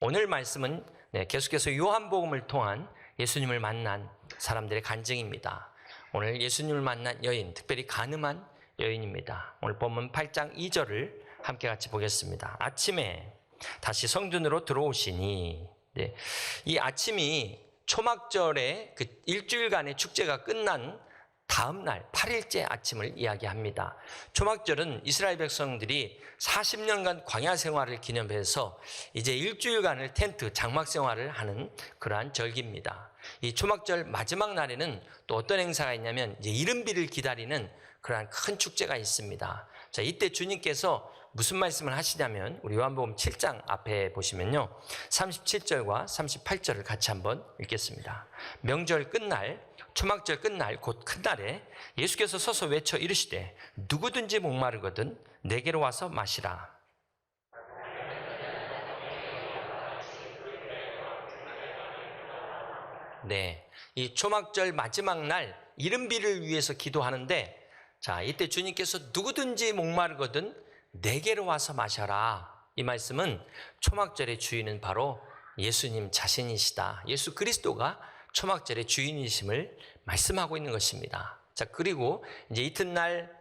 오늘 말씀은 계속해서 요한복음을 통한 예수님을 만난 사람들의 간증입니다. 오늘 예수님을 만난 여인, 특별히 간음한 여인입니다. 오늘 본문 8장 2절을 함께 같이 보겠습니다. 아침에 다시 성전으로 들어오시니, 이 아침이 초막절의 그 일주일간의 축제가 끝난 다음 날 8일째 아침을 이야기합니다. 초막절은 이스라엘 백성들이 40년간 광야 생활을 기념해서 이제 일주일간을 텐트, 장막 생활을 하는 그러한 절기입니다. 이 초막절 마지막 날에는 또 어떤 행사가 있냐면 이제 이른비를 기다리는 그러한 큰 축제가 있습니다. 자, 이때 주님께서 무슨 말씀을 하시냐면 우리 요한복음 7장 앞에 보시면요, 37절과 38절을 같이 한번 읽겠습니다. 명절 끝날, 초막절 끝날 곧 큰날에 예수께서 서서 외쳐 이르시되 누구든지 목마르거든 내게로 와서 마시라. 네, 이 초막절 마지막 날 이른비를 위해서 기도하는데, 자, 이때 주님께서 누구든지 목마르거든 내게로 와서 마셔라. 이 말씀은 초막절의 주인은 바로 예수님 자신이시다. 예수 그리스도가 초막절의 주인이심을 말씀하고 있는 것입니다. 자, 그리고 이제 이튿날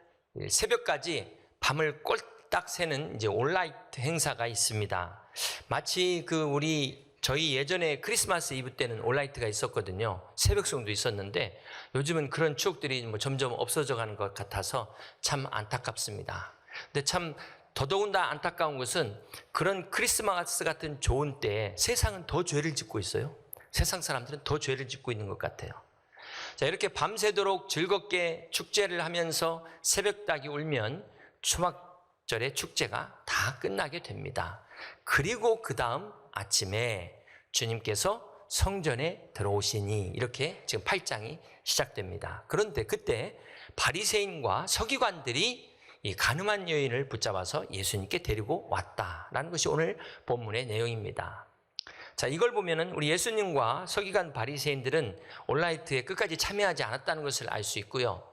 새벽까지 밤을 꼴딱 새는 이제 올라이트 행사가 있습니다. 마치 저희 예전에 크리스마스 이브 때는 올라이트가 있었거든요. 새벽송도 있었는데 요즘은 그런 추억들이 점점 없어져 가는 것 같아서 참 안타깝습니다. 근데 참 더더군다나 안타까운 것은 그런 크리스마스 같은 좋은 때에 세상은 더 죄를 짓고 있어요. 세상 사람들은 더 죄를 짓고 있는 것 같아요. 자, 이렇게 밤새도록 즐겁게 축제를 하면서 새벽닭이 울면 초막절의 축제가 다 끝나게 됩니다. 그리고 그 다음 아침에 주님께서 성전에 들어오시니, 이렇게 지금 8장이 시작됩니다. 그런데 그때 바리새인과 서기관들이 이 간음한 여인을 붙잡아서 예수님께 데리고 왔다라는 것이 오늘 본문의 내용입니다. 자, 이걸 보면은 우리 예수님과 서기관 바리새인들은 올라이트에 끝까지 참여하지 않았다는 것을 알 수 있고요.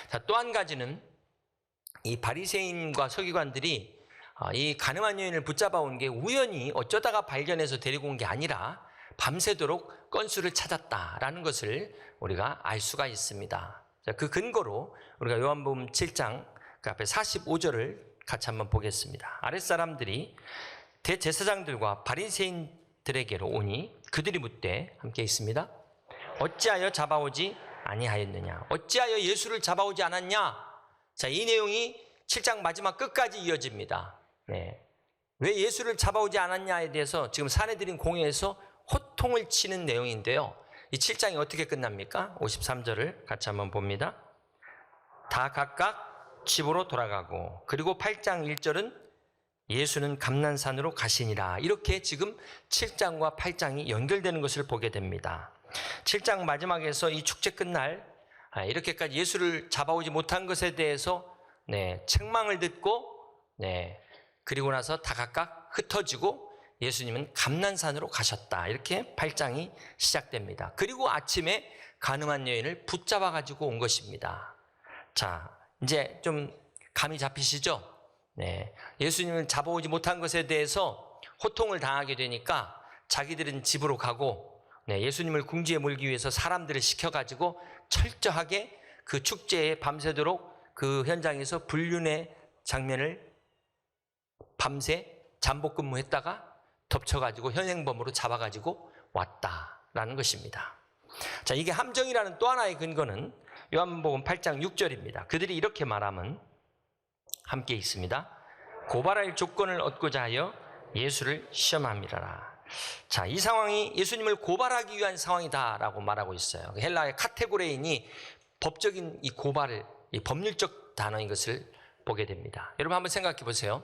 자, 또 한 가지는 이 바리새인과 서기관들이 이 간음한 여인을 붙잡아 온 게 우연히 어쩌다가 발견해서 데리고 온 게 아니라 밤새도록 건수를 찾았다라는 것을 우리가 알 수가 있습니다. 자, 그 근거로 우리가 요한복음 7장 그 앞에 45절을 같이 한번 보겠습니다. 아랫사람들이 대제사장들과 바리새인들에게로 오니 그들이 묻되, 함께 있습니다. 어찌하여 잡아오지 아니하였느냐? 어찌하여 예수를 잡아오지 않았냐? 자, 이 내용이 7장 마지막 끝까지 이어집니다. 네. 왜 예수를 잡아오지 않았냐에 대해서 지금 사내들인 공회에서 호통을 치는 내용인데요. 이 7장이 어떻게 끝납니까? 53절을 같이 한번 봅니다. 다 각각 집으로 돌아가고, 그리고 8장 1절은 예수는 감난산으로 가시니라. 이렇게 지금 7장과 8장이 연결되는 것을 보게 됩니다. 7장 마지막에서 이 축제 끝날 이렇게까지 예수를 잡아오지 못한 것에 대해서 책망을 듣고 그리고 나서 다 각각 흩어지고 예수님은 감난산으로 가셨다. 이렇게 8장이 시작됩니다. 그리고 아침에 간음한 여인을 붙잡아 가지고 온 것입니다. 자, 이제 좀 감이 잡히시죠? 예수님을 잡아오지 못한 것에 대해서 호통을 당하게 되니까 자기들은 집으로 가고 예수님을 궁지에 몰기 위해서 사람들을 시켜가지고 철저하게 그 축제에 밤새도록 그 현장에서 불륜의 장면을 밤새 잠복 근무했다가 덮쳐가지고 현행범으로 잡아가지고 왔다라는 것입니다. 자, 이게 함정이라는 또 하나의 근거는 요한복음 8장 6절입니다. 그들이 이렇게 말하면, 함께 있습니다. 고발할 조건을 얻고자 하여 예수를 시험함이라. 자, 이 상황이 예수님을 고발하기 위한 상황이다라고 말하고 있어요. 헬라의 카테고레인이 법적인 이 고발을, 이 법률적 단어인 것을 보게 됩니다. 여러분 한번 생각해 보세요.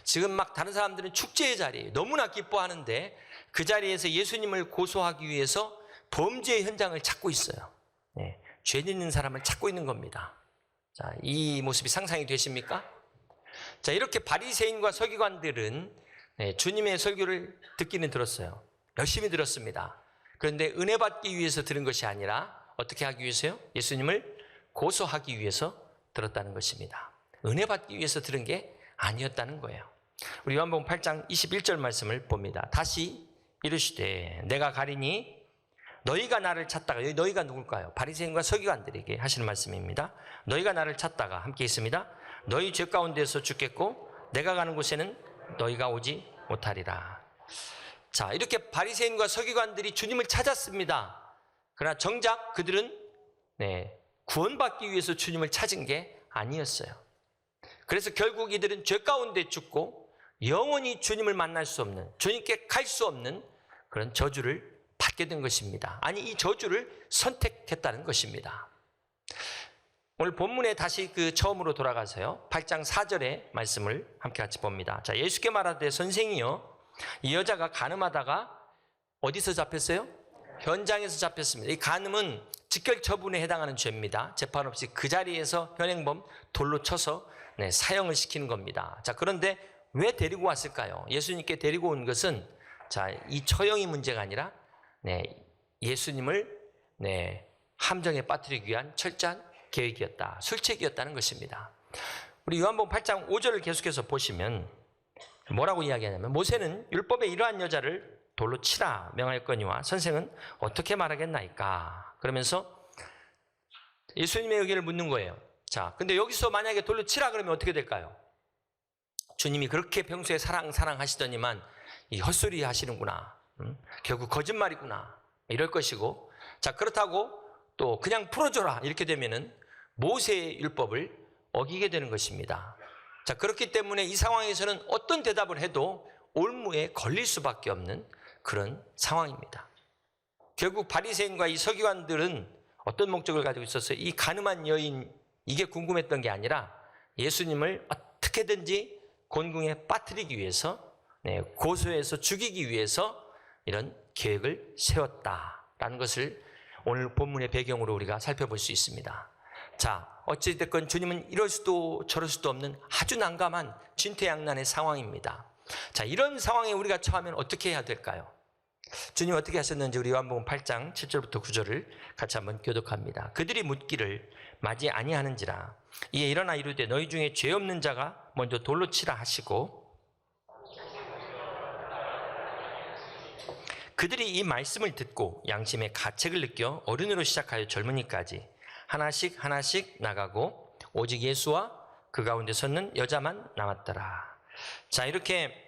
지금 막 다른 사람들은 축제의 자리에 너무나 기뻐하는데 그 자리에서 예수님을 고소하기 위해서 범죄의 현장을 찾고 있어요. 죄 짓는 사람을 찾고 있는 겁니다. 자, 이 모습이 상상이 되십니까? 자, 이렇게 바리새인과 서기관들은 주님의 설교를 듣기는 들었어요. 열심히 들었습니다. 그런데 은혜 받기 위해서 들은 것이 아니라 어떻게 하기 위해서요? 예수님을 고소하기 위해서 들었다는 것입니다. 은혜 받기 위해서 들은 게 아니었다는 거예요. 우리 요한복음 8장 21절 말씀을 봅니다. 다시 이르시되 내가 가리니 너희가 나를 찾다가, 여기 너희가 누굴까요? 바리새인과 서기관들에게 하시는 말씀입니다. 너희가 나를 찾다가, 함께 있습니다. 너희 죄 가운데서 죽겠고 내가 가는 곳에는 너희가 오지 못하리라. 자, 이렇게 바리새인과 서기관들이 주님을 찾았습니다. 그러나 정작 그들은 구원받기 위해서 주님을 찾은 게 아니었어요. 그래서 결국 이들은 죄 가운데 죽고 영원히 주님을 만날 수 없는, 주님께 갈 수 없는 그런 저주를 받게 된 것입니다. 아니, 이 저주를 선택했다는 것입니다. 오늘 본문에 다시 처음으로 돌아가서요, 8장 4절의 말씀을 함께 같이 봅니다. 자, 예수께 말하되 선생이여, 이 여자가 간음하다가 어디서 잡혔어요? 현장에서 잡혔습니다. 이 간음은 직결 처분에 해당하는 죄입니다. 재판 없이 그 자리에서 현행범 돌로 쳐서 사형을 시키는 겁니다. 자, 그런데 왜 데리고 왔을까요? 예수님께 데리고 온 것은, 자, 이 처형이 문제가 아니라 예수님을 함정에 빠뜨리기 위한 철저한 계획이었다, 술책이었다는 것입니다. 우리 요한복음 8장 5절을 계속해서 보시면 뭐라고 이야기하냐면, 모세는 율법에 이러한 여자를 돌로 치라 명하였거니와 선생은 어떻게 말하겠나이까? 그러면서 예수님의 의견을 묻는 거예요. 자, 근데 여기서 만약에 돌로 치라 그러면 어떻게 될까요? 주님이 그렇게 평소에 사랑하시더니만 이 헛소리 하시는구나, 결국 거짓말이구나, 이럴 것이고, 자, 그렇다고 또 그냥 풀어줘라 이렇게 되면은 모세의 율법을 어기게 되는 것입니다. 자, 그렇기 때문에 이 상황에서는 어떤 대답을 해도 올무에 걸릴 수밖에 없는 그런 상황입니다. 결국 바리새인과 이 서기관들은 어떤 목적을 가지고 있었어요? 이 간음한 여인, 이게 궁금했던 게 아니라 예수님을 어떻게든지 곤궁에 빠뜨리기 위해서, 고소해서 죽이기 위해서 이런 계획을 세웠다라는 것을 오늘 본문의 배경으로 우리가 살펴볼 수 있습니다. 자, 어찌됐건 주님은 이럴 수도 저럴 수도 없는 아주 난감한 진퇴양난의 상황입니다. 자, 이런 상황에 우리가 처하면 어떻게 해야 될까요? 주님 어떻게 하셨는지 우리 요한복음 8장 7절부터 9절을 같이 한번 교독합니다. 그들이 묻기를 맞이 아니하는지라. 이에 일어나 이르되 너희 중에 죄 없는 자가 먼저 돌로 치라 하시고, 그들이 이 말씀을 듣고 양심의 가책을 느껴 어른으로 시작하여 젊은이까지 하나씩 하나씩 나가고 오직 예수와 그 가운데 섰는 여자만 남았더라. 자, 이렇게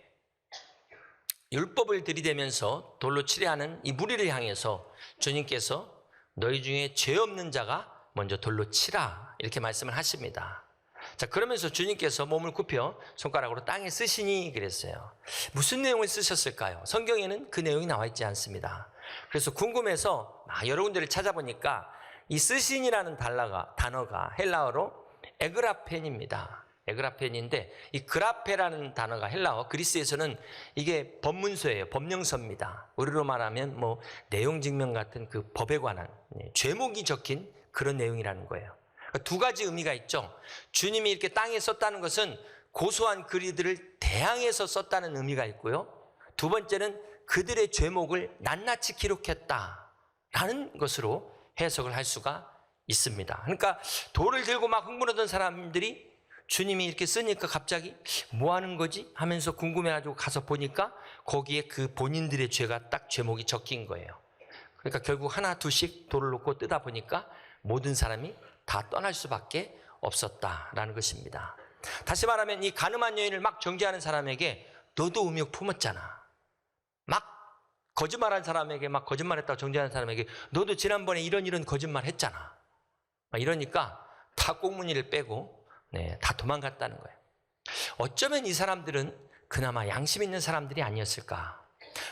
율법을 들이대면서 돌로 치려하는 이 무리를 향해서 주님께서 너희 중에 죄 없는 자가 먼저 돌로 치라 이렇게 말씀을 하십니다. 자, 그러면서 주님께서 몸을 굽혀 손가락으로 땅에 쓰시니 그랬어요. 무슨 내용을 쓰셨을까요? 성경에는 그 내용이 나와 있지 않습니다. 그래서 궁금해서 여러 군데를 찾아보니까 이 쓰신이라는 단어가 헬라어로 에그라펜입니다. 에그라펜인데 이 그라페라는 단어가 헬라어, 그리스에서는 이게 법문서예요. 법령서입니다. 우리로 말하면 내용 증명 같은 그 법에 관한 죄목이 적힌 그런 내용이라는 거예요. 두 가지 의미가 있죠. 주님이 이렇게 땅에 썼다는 것은 고소한 그리들을 대항해서 썼다는 의미가 있고요. 두 번째는 그들의 죄목을 낱낱이 기록했다라는 것으로 해석을 할 수가 있습니다. 그러니까 돌을 들고 막 흥분하던 사람들이 주님이 이렇게 쓰니까 갑자기 뭐 하는 거지? 하면서 궁금해가지고 가서 보니까 거기에 그 본인들의 죄가 딱 죄목이 적힌 거예요. 그러니까 결국 하나 둘씩 돌을 놓고 뜨다 보니까 모든 사람이 다 떠날 수밖에 없었다라는 것입니다. 다시 말하면 이 간음한 여인을 막 정죄하는 사람에게 너도 음욕 품었잖아, 막 거짓말한 사람에게 막 거짓말했다고 정죄하는 사람에게 너도 지난번에 이런 거짓말 했잖아, 이러니까 다 꽁무니를 빼고 다 도망갔다는 거예요. 어쩌면 이 사람들은 그나마 양심 있는 사람들이 아니었을까?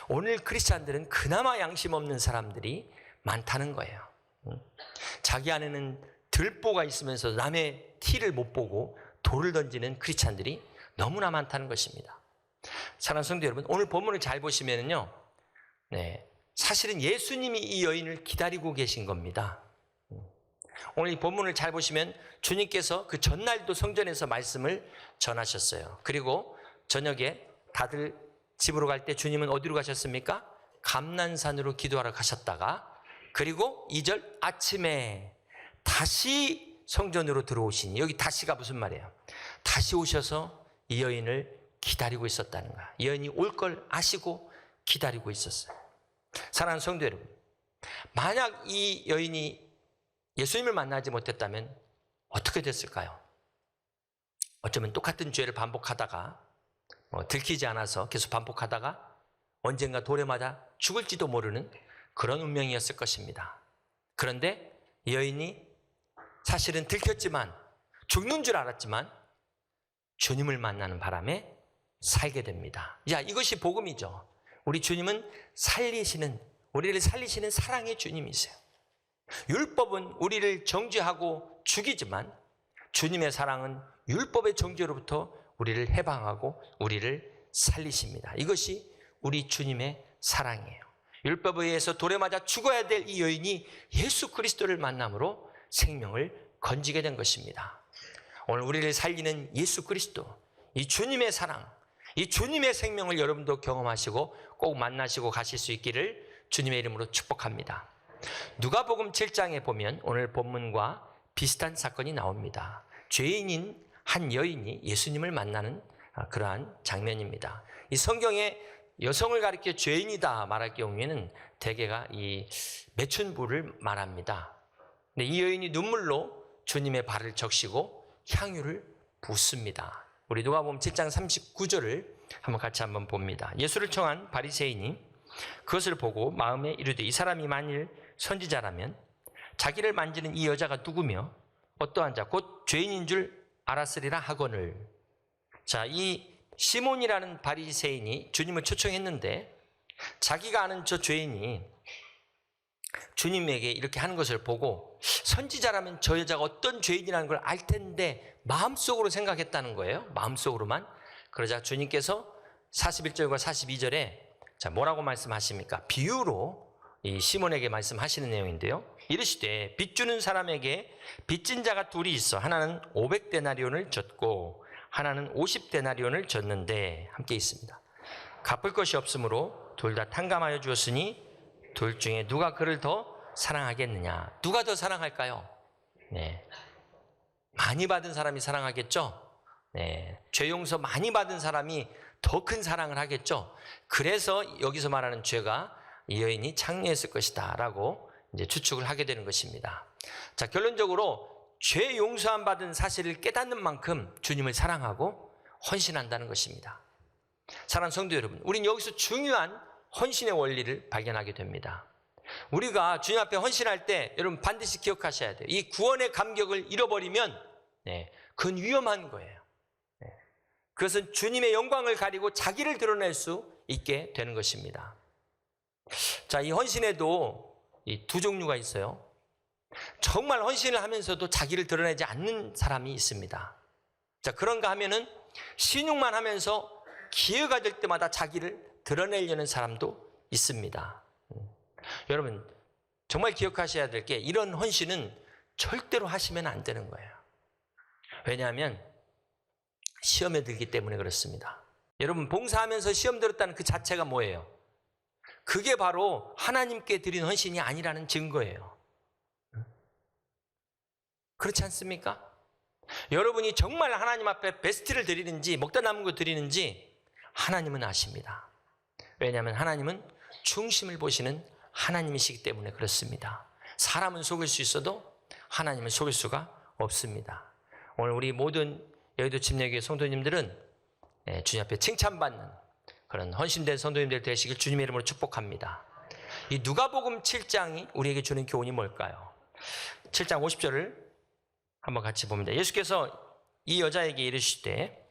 오늘 크리스찬들은 그나마 양심 없는 사람들이 많다는 거예요. 자기 안에는 들보가 있으면서 남의 티를 못 보고 돌을 던지는 크리스찬들이 너무나 많다는 것입니다. 사랑하는 성도 여러분, 오늘 본문을 잘 보시면요, 사실은 예수님이 이 여인을 기다리고 계신 겁니다. 오늘 이 본문을 잘 보시면 주님께서 그 전날도 성전에서 말씀을 전하셨어요. 그리고 저녁에 다들 집으로 갈 때 주님은 어디로 가셨습니까? 감난산으로 기도하러 가셨다가, 그리고 2절 아침에 다시 성전으로 들어오시니, 여기 다시가 무슨 말이에요? 다시 오셔서 이 여인을 기다리고 있었다는 거야. 이 여인이 올 걸 아시고 기다리고 있었어요. 사랑하는 성도 여러분, 만약 이 여인이 예수님을 만나지 못했다면 어떻게 됐을까요? 어쩌면 똑같은 죄를 반복하다가 들키지 않아서 계속 반복하다가 언젠가 돌에 맞아 죽을지도 모르는 그런 운명이었을 것입니다. 그런데 이 여인이 사실은 들켰지만, 죽는 줄 알았지만 주님을 만나는 바람에 살게 됩니다. 야, 이것이 복음이죠. 우리 주님은 우리를 살리시는 사랑의 주님이세요. 율법은 우리를 정죄하고 죽이지만 주님의 사랑은 율법의 정죄로부터 우리를 해방하고 우리를 살리십니다. 이것이 우리 주님의 사랑이에요. 율법에 의해서 돌에 맞아 죽어야 될 이 여인이 예수 그리스도를 만남으로 생명을 건지게 된 것입니다. 오늘 우리를 살리는 예수 그리스도, 이 주님의 사랑, 이 주님의 생명을 여러분도 경험하시고 꼭 만나시고 가실 수 있기를 주님의 이름으로 축복합니다. 누가복음 7장에 보면 오늘 본문과 비슷한 사건이 나옵니다. 죄인인 한 여인이 예수님을 만나는 그러한 장면입니다. 이 성경에 여성을 가리켜 죄인이다 말할 경우에는 대개가 이 매춘부를 말합니다. 근데 이 여인이 눈물로 주님의 발을 적시고 향유를 붓습니다. 우리 누가복음 7장 39절을 한번 봅니다. 예수를 청한 바리새인이 그것을 보고 마음에 이르되 이 사람이 만일 선지자라면 자기를 만지는 이 여자가 누구며 어떠한 자 곧 죄인인 줄 알았으리라 하거늘. 자, 이 시몬이라는 바리새인이 주님을 초청했는데 자기가 아는 저 죄인이 주님에게 이렇게 하는 것을 보고 선지자라면 저 여자가 어떤 죄인이라는 걸 알 텐데 마음속으로 생각했다는 거예요. 마음속으로만. 그러자 주님께서 41절과 42절에 자, 뭐라고 말씀하십니까? 비유로 이 시몬에게 말씀하시는 내용인데요. 이르시되 빚주는 사람에게 빚진 자가 둘이 있어 하나는 500데나리온을 줬고 하나는 50데나리온을 줬는데 함께 있습니다. 갚을 것이 없으므로 둘 다 탕감하여 주었으니 둘 중에 누가 그를 더 사랑하겠느냐? 누가 더 사랑할까요? 네, 많이 받은 사람이 사랑하겠죠. 네, 죄 용서 많이 받은 사람이 더 큰 사랑을 하겠죠. 그래서 여기서 말하는 죄가 이 여인이 창녀했을 것이다 라고 이제 추측을 하게 되는 것입니다. 자, 결론적으로 죄 용서함 받은 사실을 깨닫는 만큼 주님을 사랑하고 헌신한다는 것입니다. 사랑하는 성도 여러분, 우린 여기서 중요한 헌신의 원리를 발견하게 됩니다. 우리가 주님 앞에 헌신할 때 여러분 반드시 기억하셔야 돼요. 이 구원의 감격을 잃어버리면 그건 위험한 거예요. 그것은 주님의 영광을 가리고 자기를 드러낼 수 있게 되는 것입니다. 자, 이 헌신에도 이 두 종류가 있어요. 정말 헌신을 하면서도 자기를 드러내지 않는 사람이 있습니다. 자, 그런가 하면은 신용만 하면서 기회가 될 때마다 자기를 드러내려는 사람도 있습니다. 여러분 정말 기억하셔야 될 게 이런 헌신은 절대로 하시면 안 되는 거예요. 왜냐하면 시험에 들기 때문에 그렇습니다. 여러분 봉사하면서 시험 들었다는 그 자체가 뭐예요? 그게 바로 하나님께 드린 헌신이 아니라는 증거예요. 그렇지 않습니까? 여러분이 정말 하나님 앞에 베스트를 드리는지 먹다 남은 거 드리는지 하나님은 아십니다. 왜냐하면 하나님은 중심을 보시는 하나님이시기 때문에 그렇습니다. 사람은 속일 수 있어도 하나님은 속일 수가 없습니다. 오늘 우리 모든 여의도 침례교회 성도님들은 주님 앞에 칭찬받는 그런 헌신된 성도님들 되시길 주님의 이름으로 축복합니다. 이 누가복음 7장이 우리에게 주는 교훈이 뭘까요? 7장 50절을 한번 같이 봅니다. 예수께서 이 여자에게 이르시되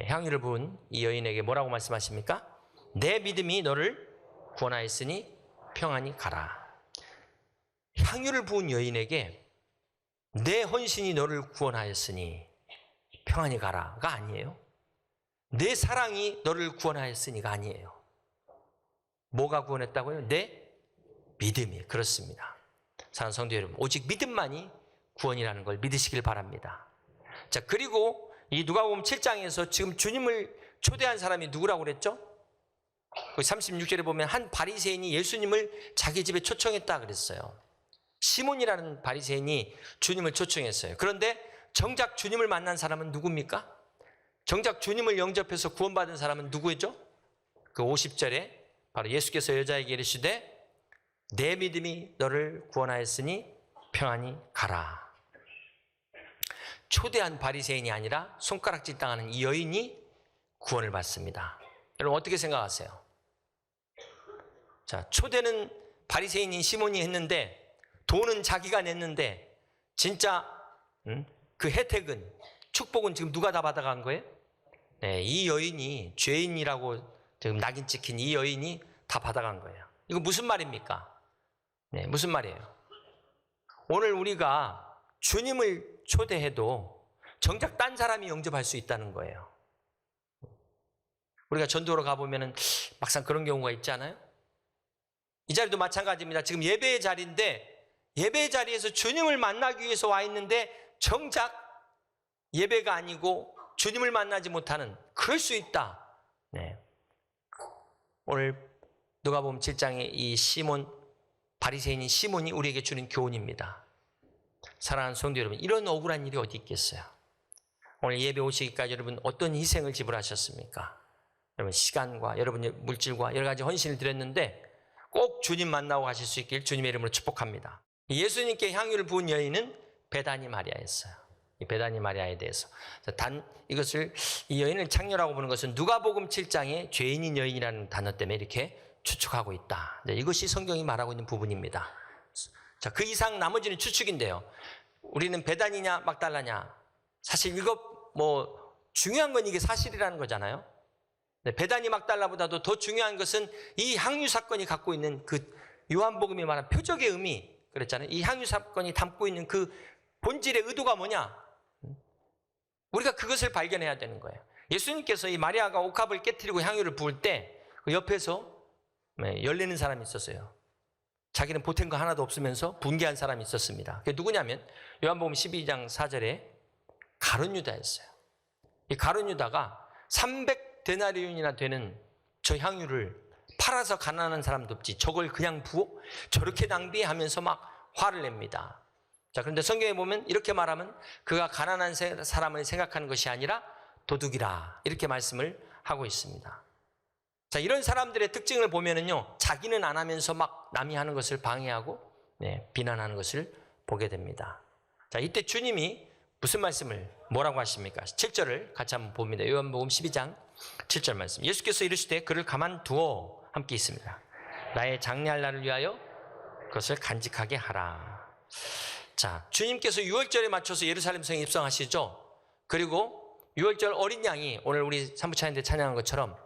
향유를 부은 이 여인에게 뭐라고 말씀하십니까? 내 믿음이 너를 구원하였으니 평안히 가라. 향유를 부은 여인에게 내 헌신이 너를 구원하였으니 평안히 가라가 아니에요. 내 사랑이 너를 구원하였으니가 아니에요. 뭐가 구원했다고요? 내 믿음이. 그렇습니다. 사랑하는 성도 여러분, 오직 믿음만이 구원이라는 걸 믿으시길 바랍니다. 자, 그리고 이 누가복음 7장에서 지금 주님을 초대한 사람이 누구라고 그랬죠? 36절에 보면 한 바리새인이 예수님을 자기 집에 초청했다 그랬어요. 시몬이라는 바리새인이 주님을 초청했어요. 그런데 정작 주님을 만난 사람은 누굽니까? 정작 주님을 영접해서 구원받은 사람은 누구죠? 그 50절에 바로 예수께서 여자에게 이르시되 내 믿음이 너를 구원하였으니 평안히 가라. 초대한 바리새인이 아니라 손가락질 당하는 이 여인이 구원을 받습니다. 여러분 어떻게 생각하세요? 자, 초대는 바리새인인 시몬이 했는데 돈은 자기가 냈는데 진짜 그 혜택은, 축복은 지금 누가 다 받아간 거예요? 네, 이 여인이, 죄인이라고 지금 낙인 찍힌 이 여인이 다 받아간 거예요. 이거 무슨 말입니까? 네, 무슨 말이에요? 오늘 우리가 주님을 초대해도 정작 딴 사람이 영접할 수 있다는 거예요. 우리가 전도로 가보면은 막상 그런 경우가 있지 않아요? 이 자리도 마찬가지입니다. 지금 예배의 자리인데 예배의 자리에서 주님을 만나기 위해서 와 있는데 정작 예배가 아니고 주님을 만나지 못하는, 그럴 수 있다. 네. 오늘 누가복음 7장의 이 시몬, 바리새인인 시몬이 우리에게 주는 교훈입니다. 사랑하는 성도 여러분, 이런 억울한 일이 어디 있겠어요? 오늘 예배 오시기까지 여러분 어떤 희생을 지불하셨습니까? 여러분 시간과 여러분의 물질과 여러 가지 헌신을 드렸는데 꼭 주님 만나고 가실 수 있길 주님의 이름으로 축복합니다. 예수님께 향유를 부은 여인은 베다니 마리아였어요. 이 베다니 마리아에 대해서 이것을, 이 여인을 창녀라고 부르는 것은 누가복음 7장에 죄인인 여인이라는 단어 때문에 이렇게 추측하고 있다. 네, 이것이 성경이 말하고 있는 부분입니다. 자, 그 이상 나머지는 추측인데요. 우리는 베다니냐 막달라냐, 사실 이거 중요한 건 이게 사실이라는 거잖아요. 네, 베다니 막달라보다도 더 중요한 것은 이 향유 사건이 갖고 있는 그 요한복음이 말한 표적의 의미, 그랬잖아요. 이 향유 사건이 담고 있는 그 본질의 의도가 뭐냐? 우리가 그것을 발견해야 되는 거예요. 예수님께서 이 마리아가 옥합을 깨트리고 향유를 부을 때 그 옆에서 열리는 사람이 있었어요. 자기는 보탠 거 하나도 없으면서 분개한 사람이 있었습니다. 그게 누구냐면 요한복음 12장 4절에 가룟 유다였어요. 이 가룟 유다가 300데나리온이나 되는 저 향유를 팔아서 가난한 사람도 없지 저걸 그냥 부어? 저렇게 낭비하면서 막 화를 냅니다. 자, 그런데 성경에 보면 이렇게 말하면 그가 가난한 사람을 생각하는 것이 아니라 도둑이라, 이렇게 말씀을 하고 있습니다. 자, 이런 사람들의 특징을 보면은요, 자기는 안 하면서 막 남이 하는 것을 방해하고 비난하는 것을 보게 됩니다. 자, 이때 주님이 무슨 말씀을 뭐라고 하십니까? 7절을 같이 한번 봅니다. 요한복음 12장 7절 말씀. 예수께서 이르시되 그를 가만두어, 함께 있습니다. 나의 장래할 날을 위하여 그것을 간직하게 하라. 자, 주님께서 6월절에 맞춰서 예루살렘 성에 입성하시죠. 그리고 6월절 어린 양이 오늘 우리 산부차인대 찬양한 것처럼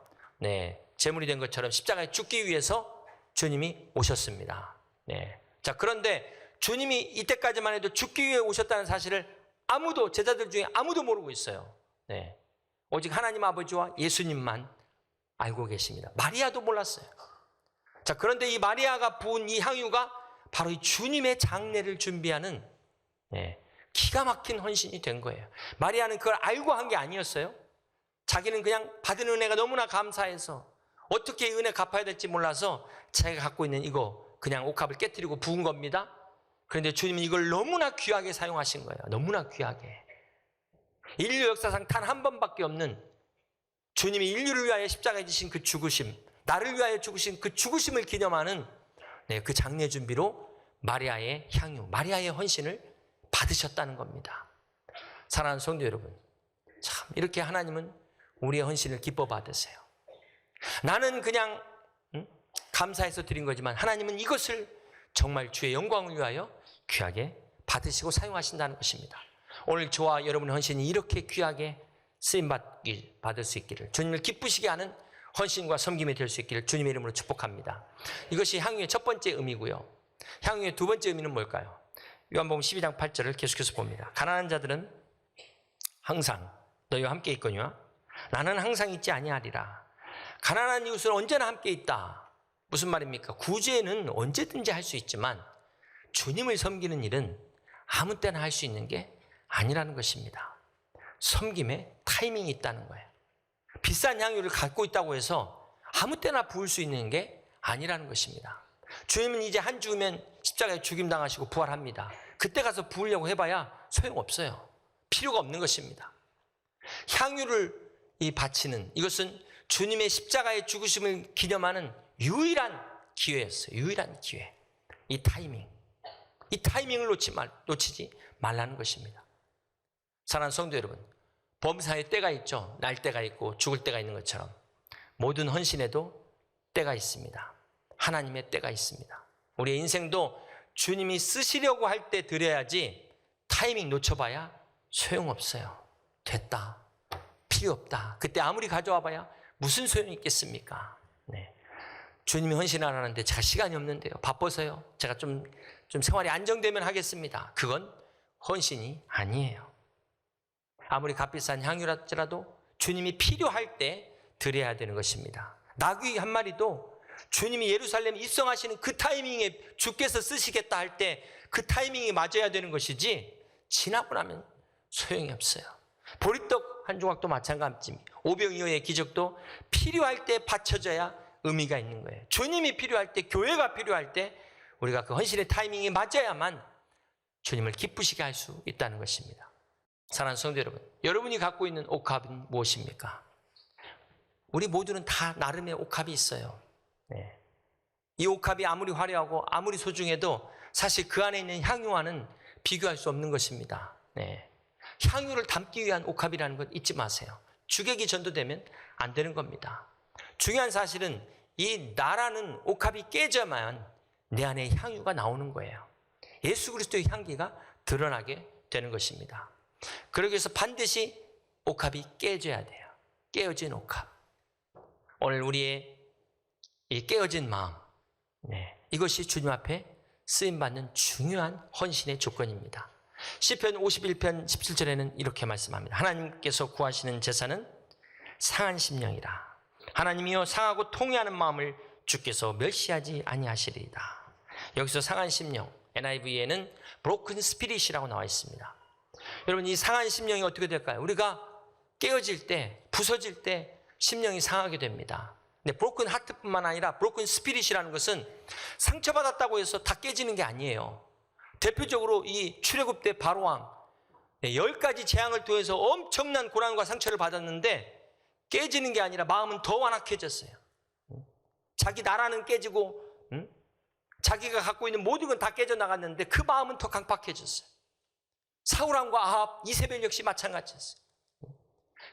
제물이 된 것처럼 십자가에 죽기 위해서 주님이 오셨습니다. 자, 그런데 주님이 이때까지만 해도 죽기 위해 오셨다는 사실을 아무도, 제자들 중에 아무도 모르고 있어요. 오직 하나님 아버지와 예수님만 알고 계십니다. 마리아도 몰랐어요. 자, 그런데 이 마리아가 부은 이 향유가 바로 이 주님의 장례를 준비하는 기가 막힌 헌신이 된 거예요. 마리아는 그걸 알고 한 게 아니었어요. 자기는 그냥 받은 은혜가 너무나 감사해서 어떻게 은혜 갚아야 될지 몰라서 자기가 갖고 있는 이거 그냥 옥합을 깨뜨리고 부은 겁니다. 그런데 주님은 이걸 너무나 귀하게 사용하신 거예요. 너무나 귀하게. 인류 역사상 단 한 번밖에 없는 주님이 인류를 위하여 십자가에 지신 그 죽으심, 나를 위하여 죽으신 그 죽으심을 기념하는 그 장례 준비로 마리아의 향유, 마리아의 헌신을 받으셨다는 겁니다. 사랑하는 성도 여러분, 참 이렇게 하나님은 우리의 헌신을 기뻐 받으세요. 나는 그냥 감사해서 드린 거지만 하나님은 이것을 정말 주의 영광을 위하여 귀하게 받으시고 사용하신다는 것입니다. 오늘 저와 여러분의 헌신이 이렇게 귀하게 쓰임받을 수 있기를, 주님을 기쁘시게 하는 헌신과 섬김이 될 수 있기를 주님의 이름으로 축복합니다. 이것이 향유의 첫 번째 의미고요. 향유의 두 번째 의미는 뭘까요? 요한복음 12장 8절을 계속해서 봅니다. 가난한 자들은 항상 너희와 함께 있거니와 나는 항상 있지 아니하리라. 가난한 이웃은 언제나 함께 있다. 무슨 말입니까? 구제는 언제든지 할 수 있지만 주님을 섬기는 일은 아무 때나 할 수 있는 게 아니라는 것입니다. 섬김에 타이밍이 있다는 거예요. 비싼 향유를 갖고 있다고 해서 아무 때나 부을 수 있는 게 아니라는 것입니다. 주님은 이제 한 주면 십자가에 죽임당하시고 부활합니다. 그때 가서 부으려고 해봐야 소용없어요. 필요가 없는 것입니다. 향유를 바치는 이것은 주님의 십자가의 죽으심을 기념하는 유일한 기회였어요. 유일한 기회. 이 타이밍을 놓치지 말라는 것입니다. 사랑하는 성도 여러분, 범사에 때가 있죠. 날 때가 있고 죽을 때가 있는 것처럼 모든 헌신에도 때가 있습니다. 하나님의 때가 있습니다. 우리의 인생도 주님이 쓰시려고 할 때 드려야지 타이밍 놓쳐봐야 소용없어요. 됐다, 필요 없다, 그때 아무리 가져와 봐야 무슨 소용이 있겠습니까? 네. 주님이 헌신하라는데 제가 시간이 없는데요, 바빠서요, 제가 좀 생활이 안정되면 하겠습니다. 그건 헌신이 아니에요. 아무리 값비싼 향유랄지라도 주님이 필요할 때 드려야 되는 것입니다. 나귀 한 마리도 주님이 예루살렘에 입성하시는 그 타이밍에 주께서 쓰시겠다 할 때 그 타이밍이 맞아야 되는 것이지 지나고 나면 소용이 없어요. 보리떡 한 조각도 마찬가지입니다. 오병이어의 기적도 필요할 때 바쳐져야 의미가 있는 거예요. 주님이 필요할 때, 교회가 필요할 때 우리가 그 헌신의 타이밍이 맞아야만 주님을 기쁘시게 할 수 있다는 것입니다. 사랑하는 성도 여러분, 여러분이 갖고 있는 옥합은 무엇입니까? 우리 모두는 다 나름의 옥합이 있어요. 네. 이 옥합이 아무리 화려하고 아무리 소중해도 사실 그 안에 있는 향유와는 비교할 수 없는 것입니다. 네. 향유를 담기 위한 옥합이라는 것 잊지 마세요. 주객이 전도되면 안 되는 겁니다. 중요한 사실은 이 나라는 옥합이 깨져야만 내 안에 향유가 나오는 거예요. 예수 그리스도의 향기가 드러나게 되는 것입니다. 그러기 위해서 반드시 옥합이 깨져야 돼요. 깨어진 옥합. 오늘 우리의 이 깨어진 마음, 이것이 주님 앞에 쓰임받는 중요한 헌신의 조건입니다. 시편 51편 17절에는 이렇게 말씀합니다. 하나님께서 구하시는 제사는 상한 심령이라. 하나님이여 상하고 통회하는 마음을 주께서 멸시하지 아니하시리이다. 여기서 상한 심령, NIV에는 broken spirit이라고 나와 있습니다. 여러분, 이 상한 심령이 어떻게 될까요? 우리가 깨어질 때, 부서질 때 심령이 상하게 됩니다. 근데 broken heart뿐만 아니라 broken spirit이라는 것은 상처받았다고 해서 다 깨지는 게 아니에요. 대표적으로 이 출애굽 때 바로왕 10가지 재앙을 통해서 엄청난 고난과 상처를 받았는데 깨지는 게 아니라 마음은 더 완악해졌어요. 자기 나라는 깨지고 자기가 갖고 있는 모든 건 다 깨져나갔는데 그 마음은 더 강팍해졌어요. 사울왕과 아합, 이세벨 역시 마찬가지였어요.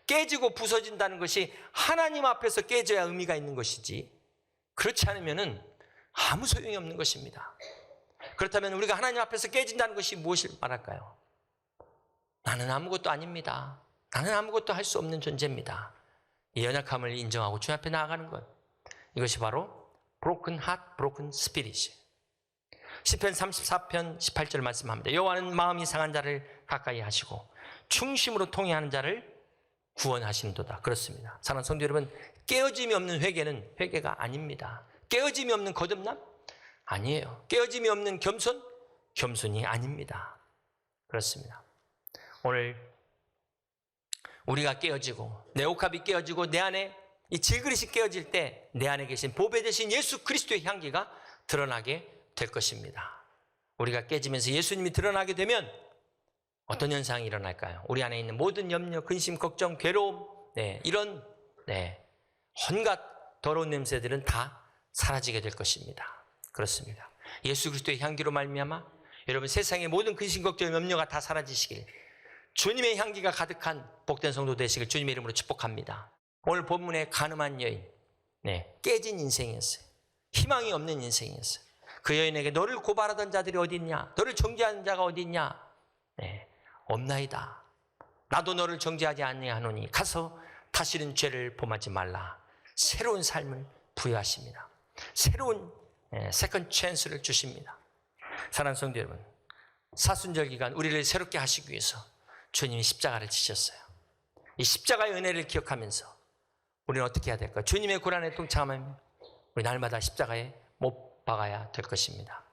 깨지고 부서진다는 것이 하나님 앞에서 깨져야 의미가 있는 것이지, 그렇지 않으면 아무 소용이 없는 것입니다. 그렇다면 우리가 하나님 앞에서 깨진다는 것이 무엇을 말할까요? 나는 아무것도 아닙니다. 나는 아무것도 할 수 없는 존재입니다. 이 연약함을 인정하고 주님 앞에 나아가는 것, 이것이 바로 broken heart, broken spirit. 시편 34편 18절 말씀합니다. 여호와는 마음이 상한 자를 가까이 하시고 충심으로 통회하는 자를 구원하신도다. 그렇습니다. 사랑하는 성도 여러분, 깨어짐이 없는 회개는 회개가 아닙니다. 깨어짐이 없는 거듭남? 아니에요. 깨어짐이 없는 겸손? 겸손이 아닙니다. 그렇습니다. 오늘 우리가 깨어지고 내 옥합이 깨어지고 내 안에 이 질그릇이 깨어질 때 내 안에 계신 보배 되신 예수 그리스도의 향기가 드러나게 될 것입니다. 우리가 깨지면서 예수님이 드러나게 되면 어떤 현상이 일어날까요? 우리 안에 있는 모든 염려, 근심, 걱정, 괴로움, 이런 온갖 더러운 냄새들은 다 사라지게 될 것입니다. 그렇습니다. 예수 그리스도의 향기로 말미암아 여러분 세상의 모든 근심, 걱정, 염려가 다 사라지시길, 주님의 향기가 가득한 복된 성도 되시길 주님의 이름으로 축복합니다. 오늘 본문의 가늠한 여인, 깨진 인생이었어요. 희망이 없는 인생이었어요. 그 여인에게 너를 고발하던 자들이 어디 있냐? 너를 정죄하는 자가 어디 있냐? 없나이다. 나도 너를 정죄하지 아니하노니 가서 다시는 죄를 범하지 말라. 새로운 삶을 부여하십니다. 새로운 세컨드 찬스를 주십니다. 사랑하는 성도 여러분, 사순절 기간 우리를 새롭게 하시기 위해서 주님이 십자가를 지셨어요. 이 십자가의 은혜를 기억하면서 우리는 어떻게 해야 될까요? 주님의 고난에 동참하면 우리 날마다 십자가에 못 박아야 될 것입니다.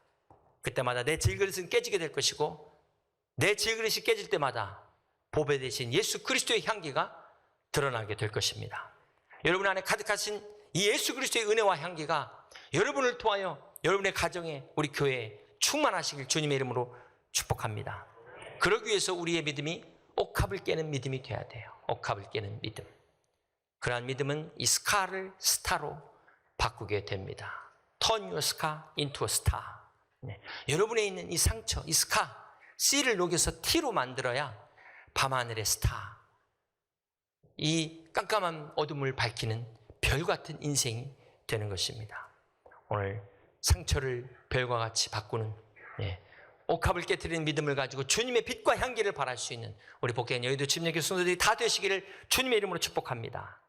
그때마다 내 질그릇은 깨지게 될 것이고, 내 질그릇이 깨질 때마다 보배 되신 예수 그리스도의 향기가 드러나게 될 것입니다. 여러분 안에 가득하신 이 예수 그리스도의 은혜와 향기가 여러분을 통하여 여러분의 가정에, 우리 교회에 충만하시길 주님의 이름으로 축복합니다. 그러기 위해서 우리의 믿음이 옥합을 깨는 믿음이 돼야 돼요. 옥합을 깨는 믿음. 그러한 믿음은 이 스카를 스타로 바꾸게 됩니다. Turn your scar into a star. 네. 여러분에 있는 이 상처, 이 스카, C를 녹여서 T로 만들어야 밤하늘의 스타, 이 깜깜한 어둠을 밝히는 별 같은 인생이 되는 것입니다. 오늘 상처를 별과 같이 바꾸는 옥합을 깨트리는 믿음을 가지고 주님의 빛과 향기를 발할 수 있는 우리 복된 여의도 침례교 성도들이 다 되시기를 주님의 이름으로 축복합니다.